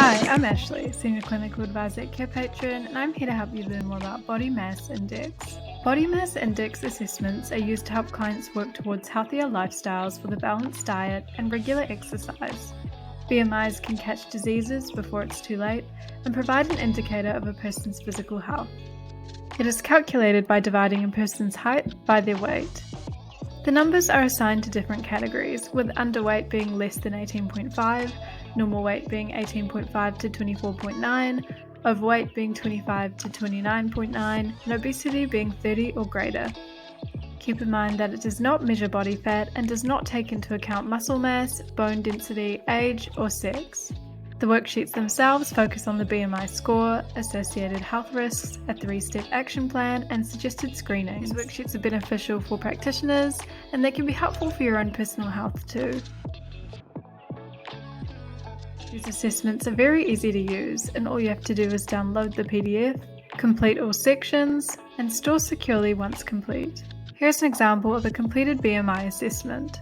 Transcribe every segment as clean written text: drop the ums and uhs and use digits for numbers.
Hi, I'm Ashley, Senior Clinical Advisor at Carepatron, and I'm here to help you learn more about Body Mass Index. Body Mass Index assessments are used to help clients work towards healthier lifestyles with a balanced diet and regular exercise. BMIs can catch diseases before it's too late and provide an indicator of a person's physical health. It is calculated by dividing a person's height by their weight. The numbers are assigned to different categories, with underweight being less than 18.5, normal weight being 18.5 to 24.9, overweight being 25 to 29.9, and obesity being 30 or greater. Keep in mind that it does not measure body fat and does not take into account muscle mass, bone density, age, or sex. The worksheets themselves focus on the BMI score, associated health risks, a 3-step action plan, and suggested screenings. These worksheets are beneficial for practitioners, and they can be helpful for your own personal health too. These assessments are very easy to use, and all you have to do is download the PDF, complete all sections, and store securely once complete. Here's an example of a completed BMI assessment.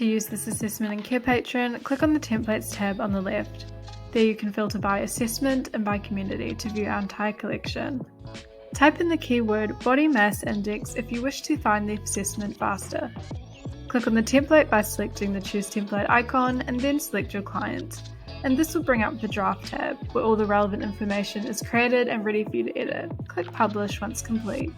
To use this assessment in Carepatron, click on the Templates tab on the left. There you can filter by assessment and by community to view our entire collection. Type in the keyword Body Mass Index if you wish to find the assessment faster. Click on the template by selecting the Choose Template icon and then select your client. And this will bring up the Draft tab, where all the relevant information is created and ready for you to edit. Click Publish once complete.